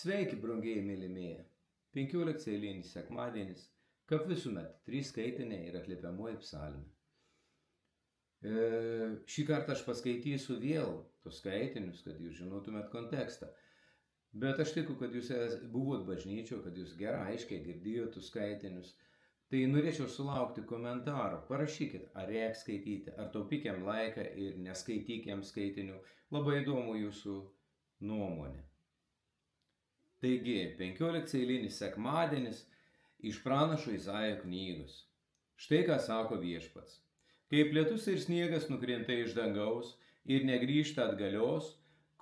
Sveiki, brangieji mylimieji. 15 eilinis sekmadienis, kaip visuomet, 3 skaitiniai ir atliepiamoji psalmė. Šį kartą aš paskaitysiu vėl tos skaitinius, kad jūs žinotumėt kontekstą. Bet aš tikiu, kad jūs buvot bažnyčio, kad jūs gerai aiškiai girdėjote tus skaitinius. Tai norėčiau sulaukti komentarų. Parašykit, ar reikia skaityti, ar taupykiam laiką ir neskaitykiam skaitinių. Labai įdomu jūsų nuomonė. Taigi, 15 eilinis sekmadienis iš pranašo Izaijo knygos. Štai ką sako viešpats. Kaip lietus ir sniegas nukrinta iš dangaus ir negrįžta atgalios,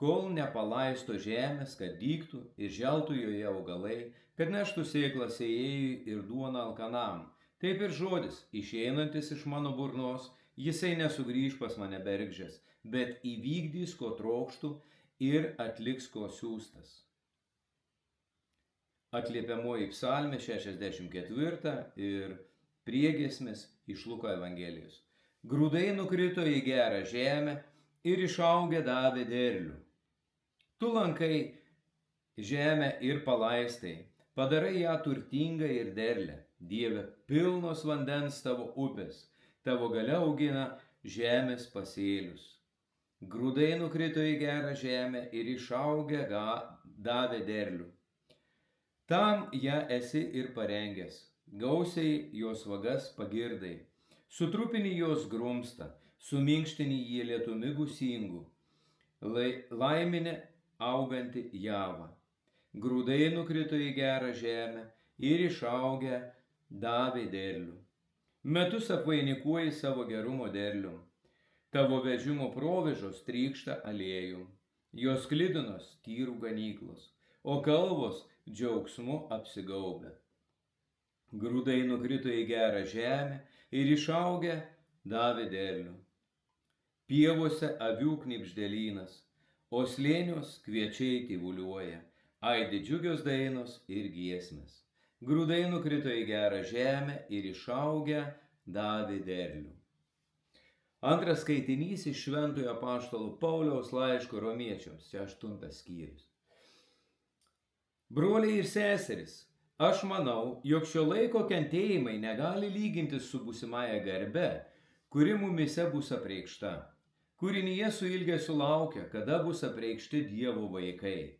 kol nepalaisto žemės, kad dygtų ir želtų joje augalai, kad neštų sėklą sėjėjui ir duoną alkanam. Taip ir žodis, išeinantis iš mano burnos, jisai nesugrįž pas mane bergždžias, bet įvykdys, ko trokštų ir atliks, ko siųstas. Atliepiamoji psalmė 64 ir priegiesmės iš Luko Evangelijos. Grūdai nukrito į gerą žemę ir išaugę davė derlių. Tu lankai žemę ir palaistai, padarai ją turtingą ir derlią. Dieve, pilnos vandens tavo upės, tavo galia augina žemės pasėlius. Grūdai nukrito į gerą žemę ir išaugę davė derlių. Tam ją esi ir parengęs, gausiai jos vagas pagirdai, sutrupini jos grumstą, suminkštini jį lietumi gūsingų, laiminė auganti javą. Grūdai nukrito į gerą žemę ir išaugę davė derlių. Metus apvainikuoji savo gerumo derlium, tavo vežimo provėžos trykšta aliejum, jos sklidinos tyrų ganyklos, o kalvos džiaugsmu apsigaubę. Grūdai nukrito į gerą žemę ir išaugę davė derlių. Pievose avių knibždėlynas, o slėnios kviečiai tyvuliuoja, aidi džiugios dainos ir giesmės. Grūdai nukrito į gerą žemę ir išaugę davė derlių. Antras skaitinys iš Šventojo apaštalo Pauliaus laiško Romiečiams, čia 8 skyrius. Broliai ir seserys, aš manau, jog šio laiko kentėjimai negali lygintis su būsimąja garbe, kuri mumyse bus apreikšta. Kūrinyje su ilgesiu laukia, kada bus apreikšti Dievo vaikai.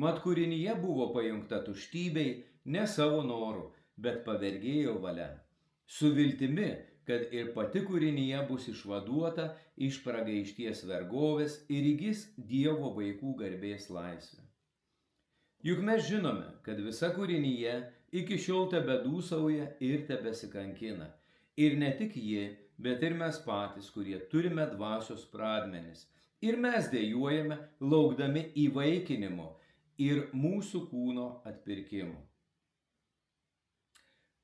Mat kūrinyje buvo pajungta tuštybei ne savo noru, bet pavergėjo valia. Su viltimi, kad ir pati kūrinyje bus išvaduota iš pragaišties vergovės ir įgis Dievo vaikų garbės laisvę. Juk mes žinome, kad visa kūrinyje iki šiol tebedūsauja ir tebesikankina. Ir ne tik ji, bet ir mes patys, kurie turime dvasios pradmenis. Ir mes dejuojame, laukdami įvaikinimo ir mūsų kūno atpirkimo.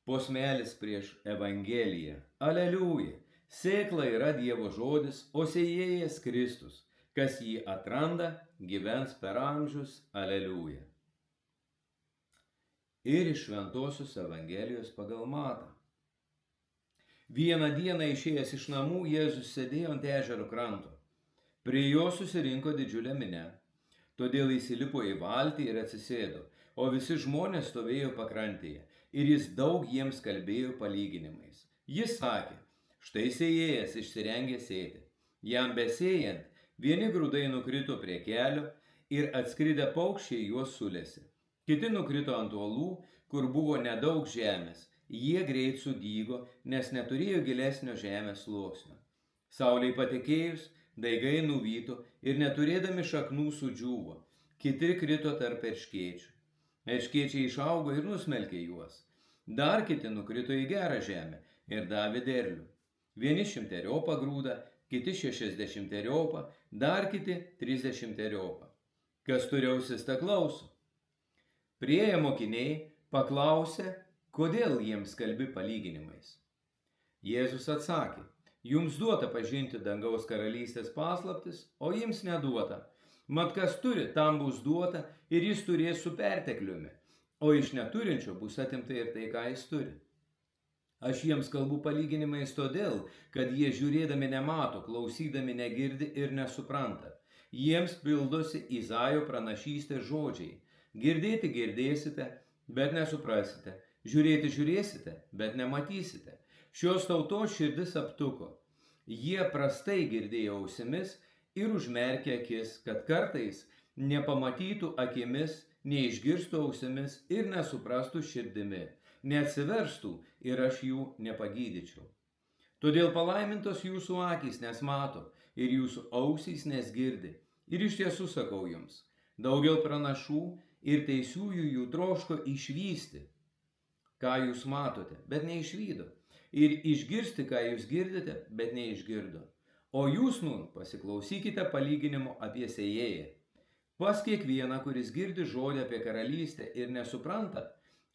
Posmelis prieš Evangeliją. Aleliuja! Sėkla yra Dievo žodis, o sėjėjas Kristus. Kas jį atranda, gyvens per amžius. Aleliuja! Ir iš Šventosios Evangelijos pagal Matą. Vieną dieną išėjęs iš namų, Jėzus sėdėjo ant ežero kranto. Prie jo susirinko didžiulė minia. Todėl įsilipo į valtį ir atsisėdo, o visi žmonės stovėjo pakrantėje, ir jis daug jiems kalbėjo palyginimais. Jis sakė, štai sėjėjas išsirengė sėti. Jam besėjant, vieni grūdai nukrito prie kelio ir atskridę paukščiai juos sulėsi. Kiti nukrito ant uolų, kur buvo nedaug žemės. Jie greit sudygo, nes neturėjo gilesnio žemės sluoksnio. Saulei patekėjus, daigai nuvyto ir neturėdami šaknų sudžiūvo. Kiti krito tarp erškėčių. Erškėčiai išaugo ir nusmelkė juos. Dar kiti nukrito į gerą žemę ir davė derlių. Vieni 100 grūdą, kiti 60, dar kiti 30. Kas turi ausis, tą klauso. Priėję mokiniai paklausė, kodėl jiems kalbi palyginimais. Jėzus atsakė, jums duota pažinti dangaus karalystės paslaptis, o jiems neduota. Mat kas turi, tam bus duota ir jis turės su pertekliumi, o iš neturinčio bus atimta ir tai, ką jis turi. Aš jiems kalbu palyginimais todėl, kad jie žiūrėdami nemato, klausydami negirdi ir nesupranta. Jiems pildosi Izaijo pranašystės žodžiai. Girdėti girdėsite, bet nesuprasite. Žiūrėti žiūrėsite, bet nematysite. Šios tautos širdis aptuko. Jie prastai girdėjo ausimis ir užmerkė akis, kad kartais nepamatytų akimis, neišgirstų ausimis ir nesuprastų širdimi, neatsiverstų ir aš jų nepagydyčiau. Todėl palaimintos jūsų akys, nes mato, ir jūsų ausys, nes girdi. Ir iš tiesų sakau jums, daugel pranašų ir teisiųjų jų troško išvysti, ką jūs matote, bet neišvydo. Ir išgirsti, ką jūs girdite, bet neišgirdo. O jūs nun pasiklausykite palyginimo apie sėjėją. Pas kiekvieną, kuris girdi žodį apie karalystę ir nesupranta,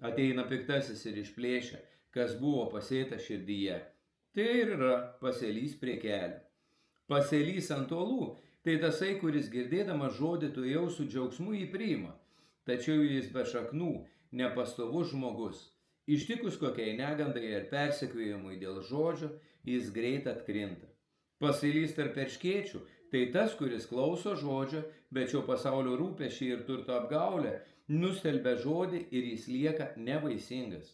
ateina piktasis ir išplėšia, kas buvo pasėta širdyje. Tai ir yra pasėlys prie kelio. Pasėlys ant uolų, tai tasai, kuris girdėdamas žodį tuojau su džiaugsmu jį priima, tačiau jis be šaknų, nepastovus žmogus. Ištikus kokiai negandai ir persekiojimui dėl žodžio, jis greit atkrinta. Pasėlys tarp erškėčių, tai tas, kuris klauso žodžio, bet šio pasaulio rūpesčiai ir turto apgaulė, nustelbia žodį ir jis lieka nevaisingas.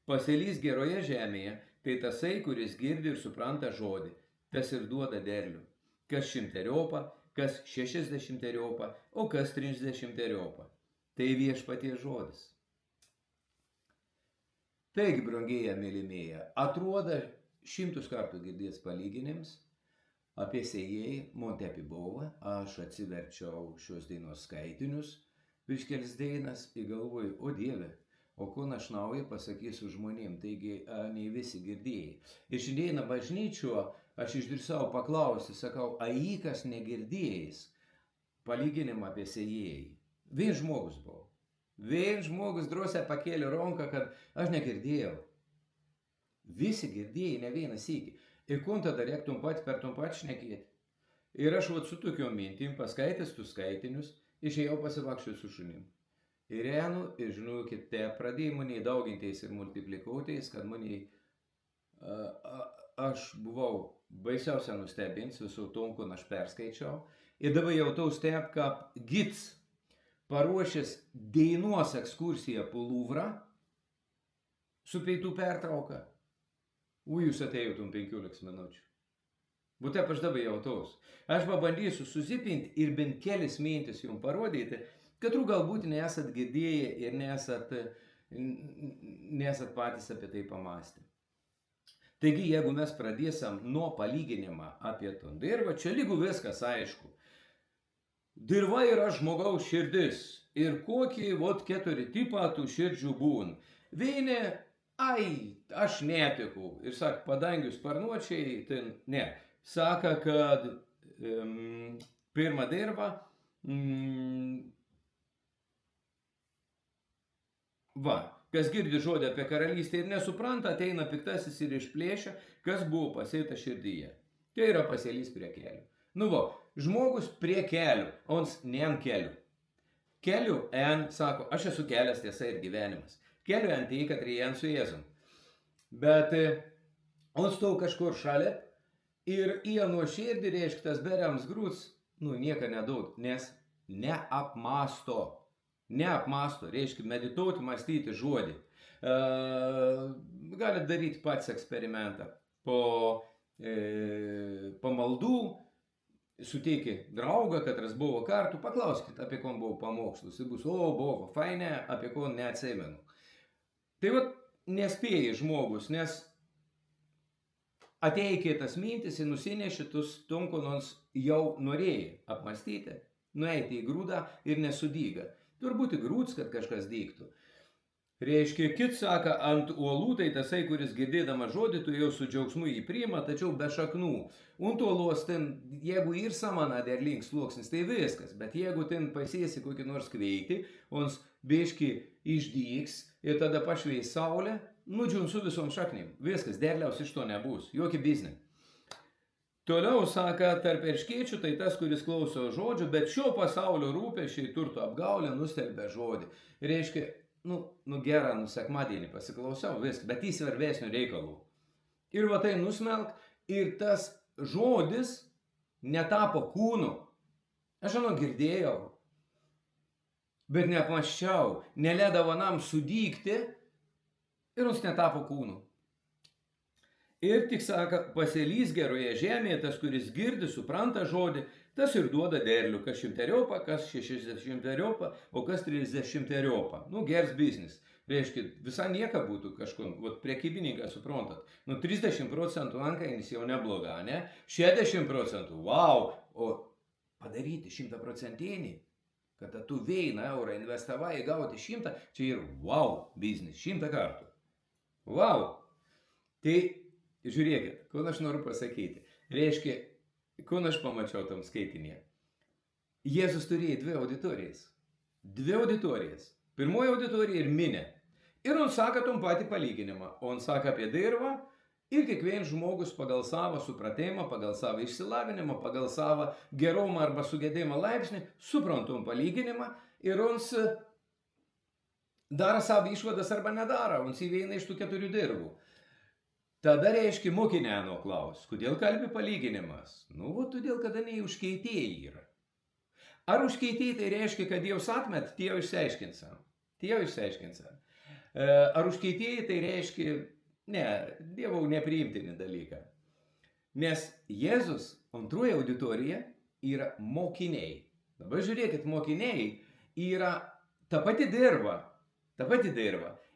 Pasėlys geroje žemėje, tai tasai, kuris girdi ir supranta žodį, tas ir duoda derlių. Kas 100-eriopą, kas 60-eriopą, o kas 30-eriopą. Tai viešpaties žodis. Taigi, brangieji mylimieji, atrodo 100 kartų girdėts palyginims apie sėjėją Montepibovą. Aš atsiverčiau šios dainos skaitinius, prieš kelias dainas ir galvoju, o Dieve, o ko aš naują pasakysiu žmonėm, taigi nei visi girdėjai. Ir šiandieną bažnyčio aš išdrįsau paklausti, sakau, kas negirdėjais palyginimą apie sėjėją. Vien žmogus buvo. Vien žmogus drąsiai pakėlė ranką, kad aš negirdėjau. Visi girdėjai, ne vieną sykį. Ir kun tada reiktum per tom pat šnekėti. Ir aš su tokiom mintim, paskaitęs tų skaitinius, išėjau pasivakščioti su šunim. Ir einu, ir žinokit, te pradėjau mane daugintais ir multiplikuotais, kad mane aš buvau baisiausia nustebinti visų tom, kur aš perskaičiau. Ir dabar jautau steb, kaip gids paruošęs dainos ekskursiją po Luvrą su pietų pertrauka. Jūs atėjotum 15 minučių. Būtent aš dabar jautaus. Aš pabandysiu susipinti ir bent kelis mintis jums parodyti, kad galbūt nesat girdėję ir nesat patys apie tai pamastę. Taigi, jeigu mes pradėsim nuo palyginimą apie tą dirvą, čia lygu viskas aišku. Dirva yra žmogaus širdis. Ir kokie 4 tipą tų širdžių būn. Vieni, aš netiku. Ir sako, padangių sparnuočiai, ten ne. Saka, kad pirma dirva, kas girdi žodį apie karalystę ir nesupranta, ateina piktasis ir išplėšia, kas buvo pasėta širdyje. Tai yra pasėlys prie kelio. Žmogus prie kelių, ons ne ant kelių. Kelių sako, aš esu kelias, tiesa ir gyvenimas. Kelių tai, kad rėjant su Jėzum. Bet on stau kažkur šalia ir į nuoširdį reiškia tas beriams grūs, nieko nedaug, nes neapmasto. Neapmasto, reiškia medituoti, mąstyti žodį. Galit daryti pats eksperimentą. Po pamaldų suteiki draugą, katras buvo kartu, paklauskit, apie ko buvo pamokslus. Ir bus, buvo, fainė, apie ko neatsimenu. Tai nespėjai žmogus, nes atėjai kitas mintis ir nusinešė tom, ko nors jau norėjai apmastyti, nueiti į grūdą ir nesudyga. Turbūt grūds, kad kažkas dygtų. Reiškia, kit saka, ant uolų tai tasai, kuris girdėdama žodį, tu jau su džiaugsmu jį priima, tačiau be šaknų. Ant uolos ten, jeigu ir samana derlink sluoksnis, tai viskas. Bet jeigu ten pasėsi kokį nors kveitį, ons biški išdygs ir tada pašveis saulė, nudžiun su visom šaknim. Viskas, derliaus iš to nebus. Jokį biznį. Toliau saka, tarp erškėčių tai tas, kuris klauso žodžių, bet šio pasaulio rūpesčiai turto apgaulė nustelbia žodį. Reiškia, gerą, sekmadienį pasiklausiau, viską, bet į svarbesnių reikalų. Ir tai nusmelk, ir tas žodis netapo kūnu. Aš girdėjau, bet neapmąsčiau, neleido vanam sudygti ir jis netapo kūnu. Ir tik sako, pasilys geroje žemėje, tas, kuris girdi, supranta žodį, tas ir duoda derlių, kas 100-eriopą, kas 60-eriopą, o kas 30-eriopą. Nu, gers biznis. Reiškia, visą nieką būtų kažkur, vat prekybininką suprantat. Nu, 30% ankainis jau nebloga, ne? 60%, wow, o padaryti 100%, kad tu 1 eurą investavai gauti 100, čia ir wow biznis, 100 kartų. Wow. Tai žiūrėkit, ko aš noriu pasakyti. Reiškia, ko aš pamačiau tam skaitinėje. Jėzus turėjo 2 auditorijas. 2 auditorijas. Pirmoji auditorija ir minė. Ir on sako tom patį palyginimą. On sako apie dirvą ir kiekvienas žmogus pagal savo supratimą, pagal savo išsilavinimą, pagal savo gerumą arba sugedėjimo laipsnį suprantom palyginimą ir ons daro savo išvadas arba nedaro. Ons įveina iš tų 4 dirvų. Tada reiškia mokiniano klaus, kodėl kalbi palyginimas? Nu, todėl, kad anie užkeitėjai yra. Ar užkeitėjai tai reiškia, kad Dievas atmet, tie išsiaiškinsam. Ar užkeitėjai tai reiškia, ne, Dievo nepriimtini dalyką. Nes Jėzus antroji auditorija yra mokiniai. Dabar žiūrėkit, mokiniai yra ta pati dirva.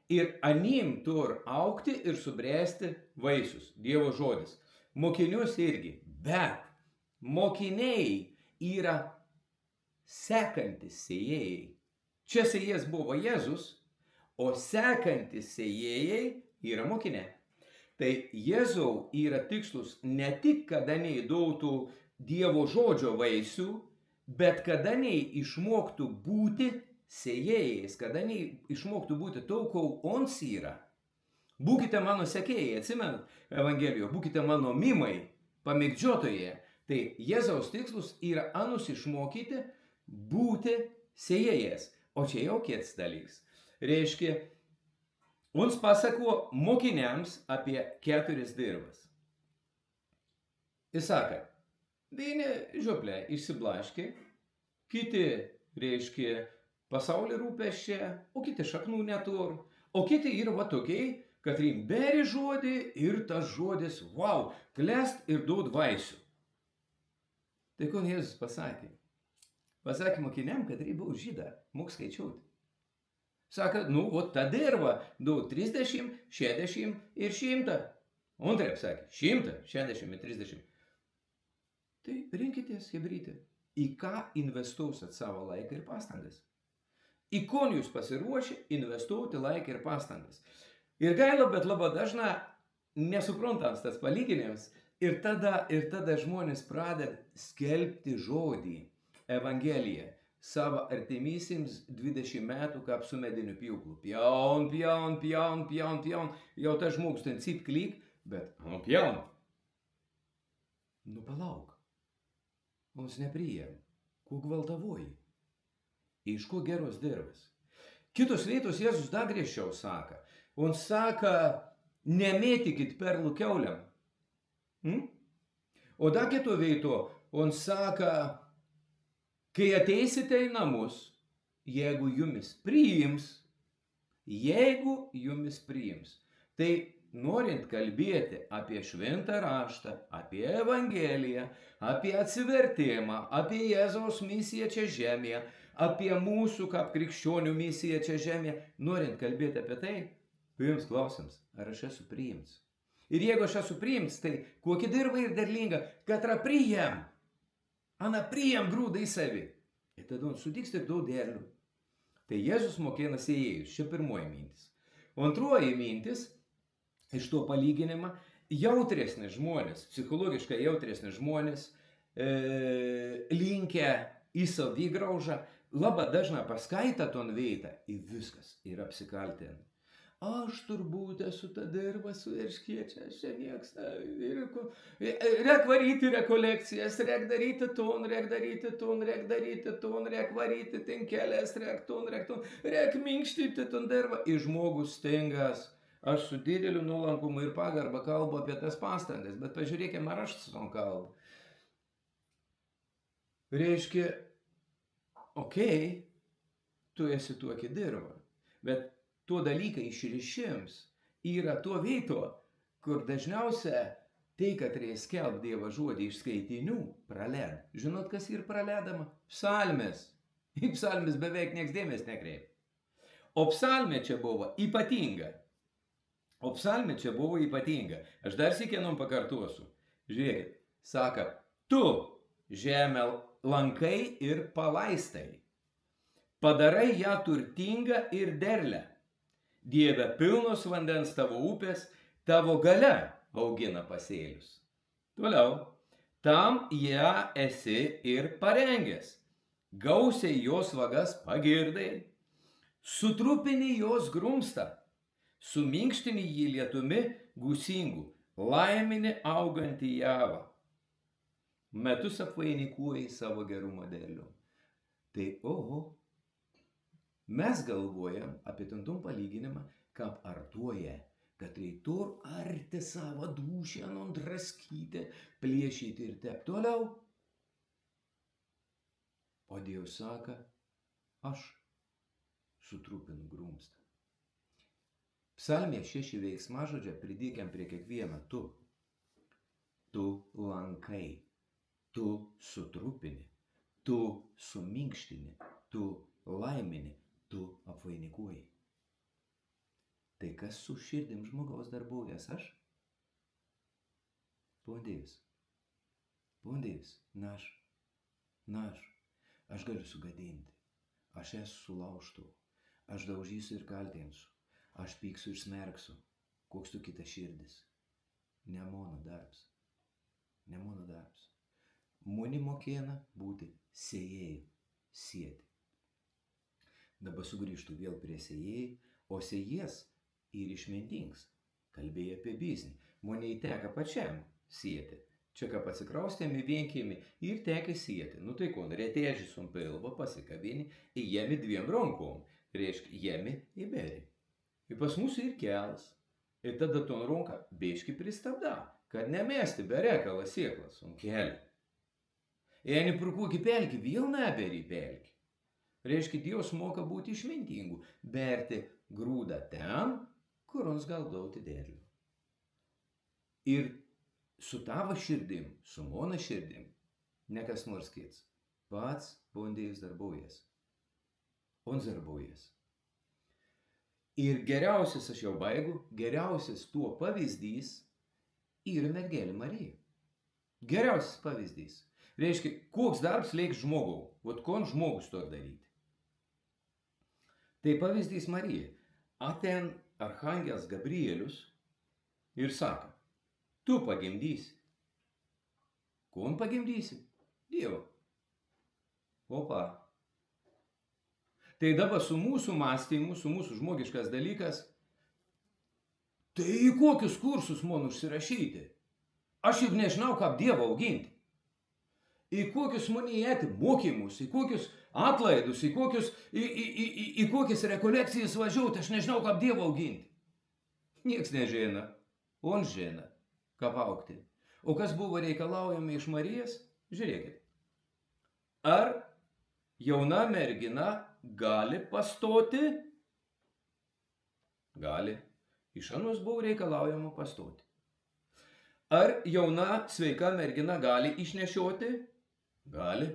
Ir anim tur aukti ir subręsti vaisius, Dievo žodis. Mokinius irgi, bet mokiniai yra sekantis sėjėjai. Čia sėjėjas buvo Jėzus, o sekantis sėjėjai yra mokiniai. Tai Jėzau yra tikslus ne tik, kad anie duotų Dievo žodžio vaisių, bet kad anie išmoktų būti sėjėjais, kad anie išmoktų būti to, ko ons yra. Būkite mano sekėjai, atsimenat Evangelijoje, būkite mano mimai, pamėgdžiotojai. Tai Jėzaus tikslus yra anus išmokyti būti sėjėjas. O čia jau kitas dalykas. Reiškia, ons pasako mokiniams apie 4 dirvas. Jis sako, vieni žioplė išsiblaškė, kiti, reiškia, pasaulį rūpeščia, o kiti šaknų netur, o kiti yra va tokiai, kad rimberi žodį ir tas žodis, wow, klest ir duod vaisių. Tai ko Jėzus pasakė? Pasakė mokiniam, kad buvo žyda, mok skaičiuoti. Sako, nu, ta dirva, duod 30, 60 ir 100. On taip sakė, 100, 60 ir 30. Tai rinkitės, hebrytė, į ką investuosit savo laiką ir pastangas. Į ko jūs pasiruošę investuoti laiką ir pastangas. Ir gaila, bet labai dažna nesuprantams tas palyginimas. Ir tada žmonės pradeda skelbti žodį. Evangeliją savo artimysiems 20 metų kaip su mediniu pjūklu. Pjaun. Jau tas žmogus ten cip klyk, bet pjaun. Nu palauk. Mums nepriėm. Kuo gvaldavoji? Iš ko geros dirvas? Kitos vietos Jėzus dar griežčiau sako. On sako, nemėtykit perlų kiauliam. O dar kito vieto, on sako, kai ateisite į namus, jeigu jumis priims, tai norint kalbėti apie šventą raštą, apie Evangeliją, apie atsivertimą, apie Jėzaus misiją čia žemėje, apie mūsų kaip krikščionių misiją čia žemėje, norint kalbėti apie tai, jums klausims, ar aš esu priims. Ir jeigu aš esu priims, tai kokia dirva ir derlinga, kad priim. Ana priim grūdą į savį. Ir tada sudiks tik daug derlių. Tai Jėzus mokina sėjėjus. Čia pirmoji mintis. O antroji mintis, iš to palyginimą, jautresni žmonės, psichologiškai jautresni žmonės, linkę į savigraužą, labai dažnai paskaita ton veitą ir viskas. Ir apsikaltina. Aš turbūt esu ta dirva su erškėčia, aš čia nieks. Rek varyti rekolekcijas, rek daryti ton, rek varyti ten kelias, rek minkštyti ton dirvą. Ir žmogus stengas. Aš su dideliu nuolankumu ir pagarba kalbu apie tas pastangas, bet pažiūrėkime, ar aš su tom kalbu. Reiškia, okei, tu esi tokia dirva. Bet tuo dalykai išrišims yra tuo vieto, kur dažniausia tai, kad reikia skelbti Dievo žodį iš skaitinių, praled. Žinot, kas yra praledama? Psalmės. Į psalmės beveik nieks dėmesio nekreipia. O psalmė čia buvo ypatinga. Aš dar sykienom pakartosiu. Žiūrėkit, saka, tu žemę lankai ir palaistai. Padarai ją turtingą ir derlią. Dieve, pilnos vandens tavo upės, tavo galia augina pasėlius. Toliau, tam ją esi ir parengęs. Gausiai jos vagas pagirdai, sutrupini jos grumstą, suminkštini jį lietumi gūsingų, laimini augantį javą. Metus apvainikuoji savo gerumo derlium. Tai mes galvojam apie tantum palyginimą, kaip artuoja, kad reitur arti savo dūšę, draskyti, plėšyti ir taip toliau. O Dievas saka, aš sutrupinu grumstą. Psalmė 6 veiksmažodžią pridėkiam prie kiekvieną tu. Tu lankai, tu sutrupini, tu suminkštini, tu laimini, tu apvainikuoji. Tai kas su širdim žmogaus darbuojas aš? Pondėjus, aš galiu sugadinti, aš esu sulaužtų, aš daužysiu ir kaltinsiu, aš pyksiu ir smerksiu, koks tu kitas širdis. Ne mano darbs. Muni mokėna būti sėjėjai, sieti. Dabar sugrįžtų vėl prie sėjėjai, o sėjas ir išmintings. Kalbėjo apie biznį. Muni įteka pačiam sieti. Čia ką pasikraustėme vienkėmi ir tekė sieti. Nu tai kon, retėžį sum pilvo pasikabini, jėmi 2 rankom. Reiškia, jėmi įberi. Ir pas mūsų ir kelas. Ir tada ton ranką biški pristabda, kad nemesti be rekalą sėklas ant kelio. Eini pro kokį pelkį, vėl neberi pelkį. Reiškia, Dievas moka būti išmintingu, berti grūdą ten, kur ons gal gauti derlių. Ir su tavo širdim, su mano širdim, ne kas nors kits. Pats Bondėjus darbuojas. Ons darbuojas. Ir geriausias, aš jau baigu, geriausias tuo pavyzdys yra mergelė Marija. Geriausias pavyzdys. Reiškia, koks darbs leiks žmogau, vat kon žmogus to daryti. Tai pavyzdys Marija. Aten archangels Gabrielius ir sako, tu pagimdysi. Kon pagimdysi? Dievo. Opa. Tai dabar su mūsų mąstymu, su mūsų žmogiškas dalykas, tai į kokius kursus man užsirašyti? Aš juk nežinau, kaip Dievą auginti. Į kokius man įėti mokymus, į kokius atlaidus, į kokias rekolekcijas važiuoti, aš nežinau, kaip Dievą auginti. Nieks nežino, on žino, kaip augti. O kas buvo reikalaujama iš Marijos? Žiūrėkit. Ar jauna mergina gali pastoti? Gali. Iš anos buvo reikalaujama pastoti. Ar jauna sveika mergina gali išnešioti? Gali.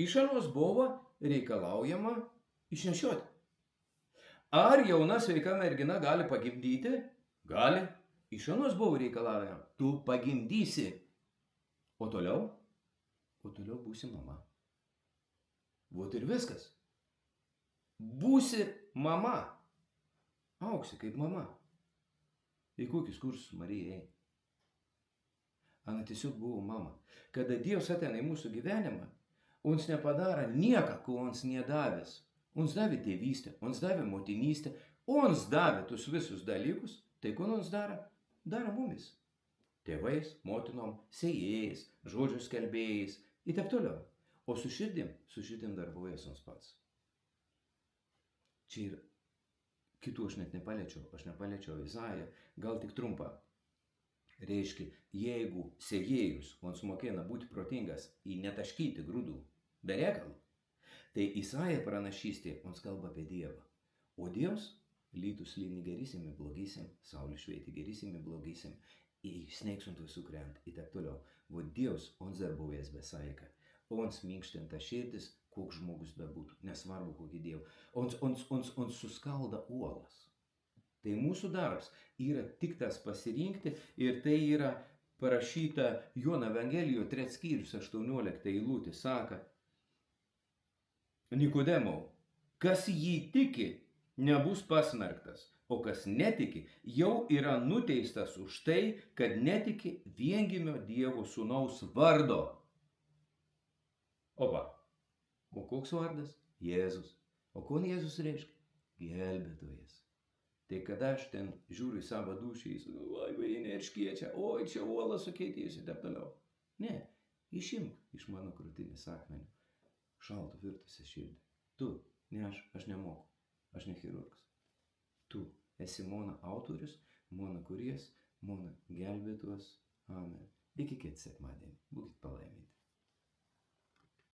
Iš anos buvo reikalaujama išnešioti. Ar jauna sveika mergina gali pagimdyti? Gali. Iš anos buvo reikalaujama. Tu pagimdysi. O toliau? O toliau būsi mama. Vot ir viskas. Būsi mama. Auksi kaip mama. Į kokius kursus Marija eina? Ana tiesiog buvo mama. Kada Dievas ateina į mūsų gyvenimą, ons nepadara nieką, ko ons nedavęs. Ons davė tėvystę, ons davė motinystę, ons davė tus visus dalykus, tai ko ons daro? Daro mumis. Tėvais, motinom, sėjėjais, žodžių skelbėjais ir taip toliau. O su širdim darbuojas ons pats. Čia ir kitų aš net nepaliečiau Izaiją, gal tik trumpą. Reiškia, jeigu sėjėjus ons mokėna būti protingas į netaškyti grūdų be rekalų, Tai Isaija pranašystė mums kalba apie Dievą. O Dievs lytus lyni gerysim i blogysim, saulė šveiti gerysim i blogysim, i sneiks ont visų krent, i taip toliau. Vot Dievs, ons darbuojas besaiką. Ons minkštinta širdis, koks žmogus bebūtų, nesvarbu kokį Dievą. Ons suskalda uolas. Tai mūsų darbas yra tik tas pasirinkti ir tai yra parašyta Jono Evangelijoje 3 skyrius 18 eilutė, sako, Nikodemau, kas jį tiki, nebus pasmerktas, o kas netiki, jau yra nuteistas už tai, kad netiki viengimio Dievo sūnaus vardo. O koks vardas? Jėzus. O ko Jėzus reiškia? Gelbėtojas. Tai kada aš ten žiūriu į savo dušį, jis oi, vainė erškiečia, oi, čia uola sukeitėjusi, taip toliau. Ne, išimk iš mano krūtinės akmenį šalto virtusią širdį. Tu, ne aš nemoku, aš ne chirurgas. Tu esi mano autorius, mano kūrėjas, mano gelbėtojas. Amen. Iki kito sekmadienio. Būkit palaiminti.